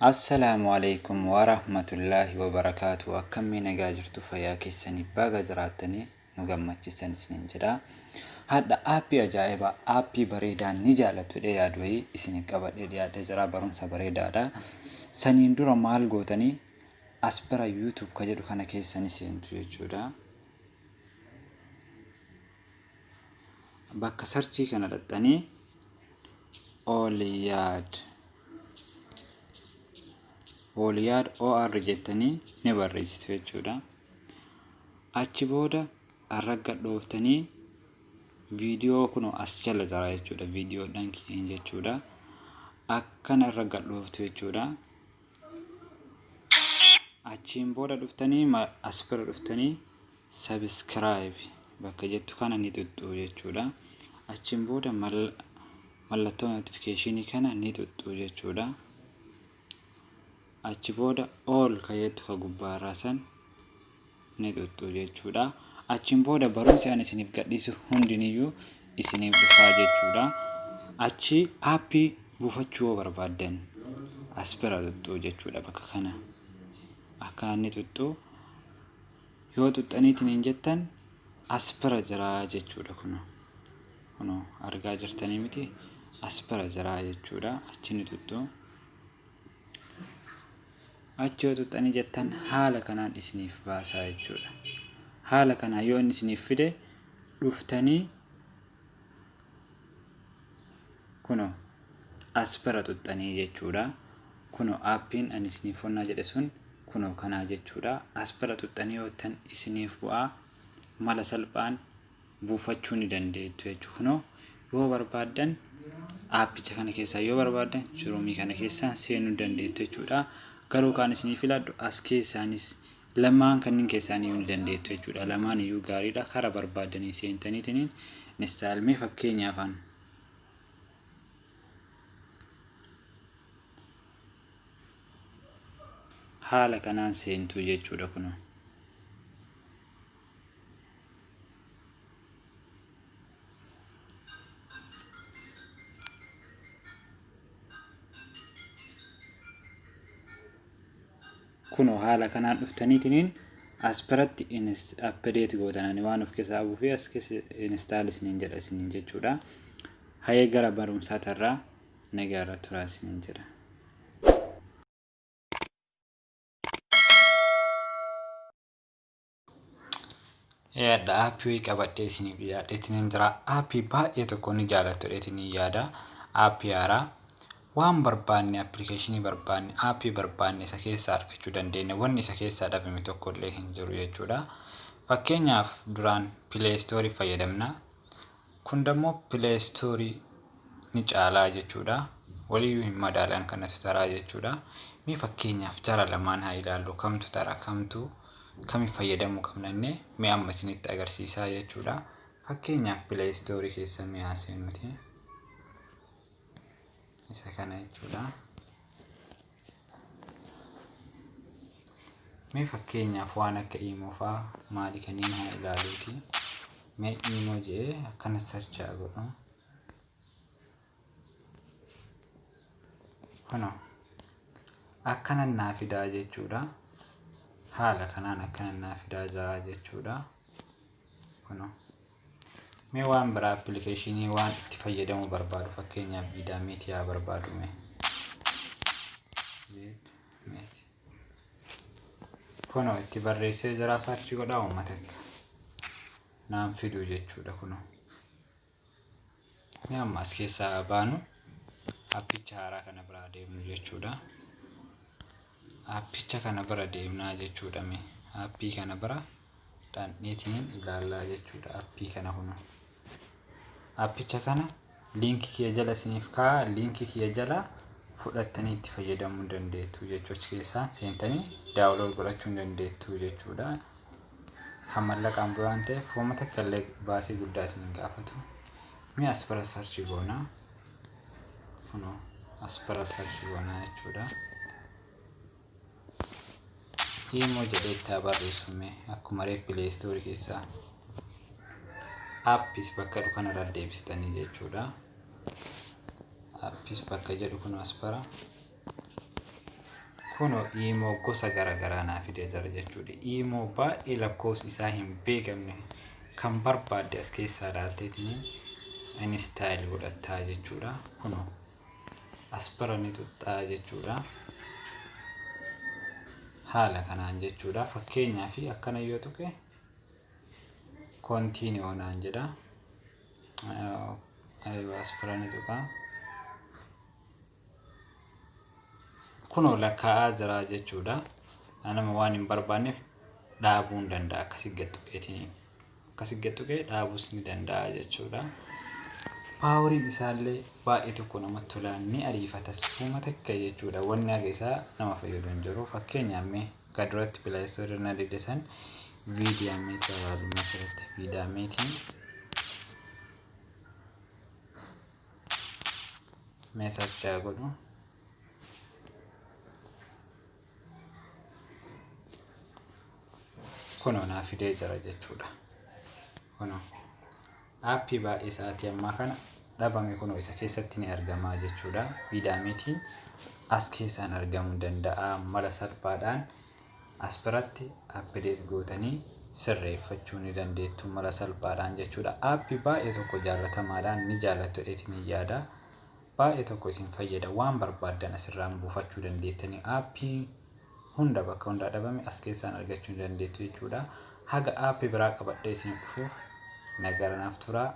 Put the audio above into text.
Assalamu alaikum wa rahmatullahi wa barakatuh. Akkamii nagaa jirtu fayyaa keessanii baga jiraatanii nu gammachiisan isiniin jedha. Hadda aappii ajaa'ibaa aappii bareedaan ni jaalatudha yaadu wayii isin qabadhee dhiyaatee jira barumsa bareedaadha. Saniin dura maal gootanii as bara YouTube ka jedhu kana keessanii seentu jechuudha. Bakka sarchii kana dhaxxanii Ooliyaad OR jettanii ni barreessitu jechuudha. Achi booda arragga dhooftanii viidiyoo kun as jala jira jechuudha. Viidiyoodhaan keenya jechuudha. Akkana arragga dhooftu jechuudha. Achiin booda dhuftanii as bira dhuftanii subscribe bakka jettu kana ni tuttuu jechuudha. Achiin booda mallattoo notification kana ni tuttuu jechuudha. Achi booda all ka jettu ka gubbaarraa san ni tuttuu jechuudha. Achiin booda barumsi ani isiniif gadhiisu hundiniyyuu isiniif dhufaa jechuudha. Achi aappii buufachuu barbaaddan as bira tuttuu jechuudha bakka kana. Akka inni tuttuu yoo tuttaniitiin hin jettan as bira jira jechuudha kuno argaa jirtanii miti as bira jira jechuudha. Achi ni tuttuu achi yoo tuttanii jettan haala kanaan isiniif baasaa jechuudha. Haala kanaa yoo inni isiniif fide dhuftanii kuno as bira tuttanii jechuudha. Kuno aappiin ani isiniif honnaa jedhe sun kuno kanaa jechuudha. As bira tuttanii yoo tan isiniif bu'aa mala salphaan buufachuu ni dandeettu jechuudha. Kuno yoo barbaaddan aappicha kana keessaa yoo barbaaddan shurumii kana keessaa seenuu dandeettu jechuudha. Garuu kan isiniif filadhu as keessaanis lamaan kanneen keessaanii ni dandeettu jechuudha. Lamaan iyyuu gaariidha. Karaa barbaadanii seentaniitiin instaalmee fakkeenyaaf haala kanaan seentu jechuudha kuno. Kuno haala kanaan dhuftaniitiin as biratti update gootanani waan of keessaa bu'uu fi as keessa install isiniin jedha isiniin jechuudha. Hayee gara barumsaa tarraa nagaarra turaa isiniin jedha. Yaada aappii qabadhee isiniif dhiyaadheetiin jira. Aappii baay'ee tokko ni jaalattuudheetiin yaada. Aappii haaraa waan barbaanne applicationii barbaanne aappii barbaanne isa keessaa argachuu dandeenya. Wanni isa keessaa dhabame tokko illee hin jiru jechuudha. Fakkeenyaaf duraan Play Store fayyadamna. Kun dammoo Play Store ni caalaa jechuudha. Walii hin madaalan kanatu taraa jechuudha. Mi fakkeenyaaf jara lamaan haa ilaallu kamtu tara kamtu kami fayyadamuu qabnanne mi amma isinitti agarsiisaa jechuudha. Fakkeenyaaf Play Store keessa mi haasenuti. Isa kana jechuudha. Mee fakkeenyaaf waan akka imo faa maali kanneen haa ilaaluuti. Mee imo jee akkana search godhu. Kuno akkana naa fidaa jechuudha. Haala kanaan akkana naa fidaa jira jechuudha. Kuno mee waan biraa applicationii waan itti fayyadamu barbaadu fakkeenyaaf viidaa meetiyaa barbaadu kuno itti barreessee jira search godhaa uummata naan fiduu jechuudha. Kuno mee amma as keessaa baanu aappicha haaraa kana biraa deemnu jechuudha. Aappicha kana bira deemnaa jechuudha. Mee aappii kana bira dhaanneetiin ilaallaa jechuudha. Aappii kana kuno aappicha kana linkii kee jala isiniif kaa linkii kee jala fudhattanii itti fayyadamuu dandeettu jechuudha. Keessaan seentanii daawunlood godhachuu dandeettu jechuudha. Kan mallaqaan biraan ta'eef uummata kallee baasii guddaa isin gaafatu. Mi as bira search goona. Kuno as bira search goona jechuudha. Imo jedhee itti barreessume akkuma Play Store keessaa appis bakka dhukana irra deebistanii jechuudha. Appis bakka jedhu kun aspara kuno imo gosa garagaraa naaf fidee jira jechuudha. Imo baay'ee lakkoofsi isaa hin beekamne kan barbaadde as keessaa ilaalteetiin install godhattaa jechuudha. Kuno aspara ni tuttaa jechuudha. Haala kanaan jechuudha. Fakkeenyaa fi akkana yoo tuqe continue naan jedha. Aspara ni tuqaa. Kuno lakkaa'aa jira jechuudha. Nama waan hin barbaanneef dhaabuu hin danda'a. Akkasii gadtuqee dhaabuus ni danda'a jechuudha. Paawuriin isaallee baay'ee tokko namatti tolaan ni ariifatas uuma takka jechuudha. Wanni haga isaa nama fayyadu hin jiru. Fakkeenyaaf mee gaduratti pilaayistoorii na deddeesan viidiyoo meetii hawaasummaa sirriitti viidiyoo meetiin meesachaa godhu. Kuno naaf fidee jira jechuudha. Kuno appii baay'ee sa'aatii ammaa kana dhabame kuno isa keessatti ni argama jechuudha. Viidiyoo meetiin as keessaan argamuu danda'a. Mala salphaadhaan as biratti update gootanii sirreeffachuu ni dandeettu mala salphaadhaan jechuudha. Appii baay'ee tokko jaalatamaadhaan ni jaalattu eetiin yaada. Baay'ee tokko isin fayyada waan barbaaddan asirraan buufachuu dandeettanii appii hunda bakka hunda dhabame as keessaan argachuu dandeettu jechuudha. Haga appii biraa qabadhee isin dhufuuf nagaranaaf turaa.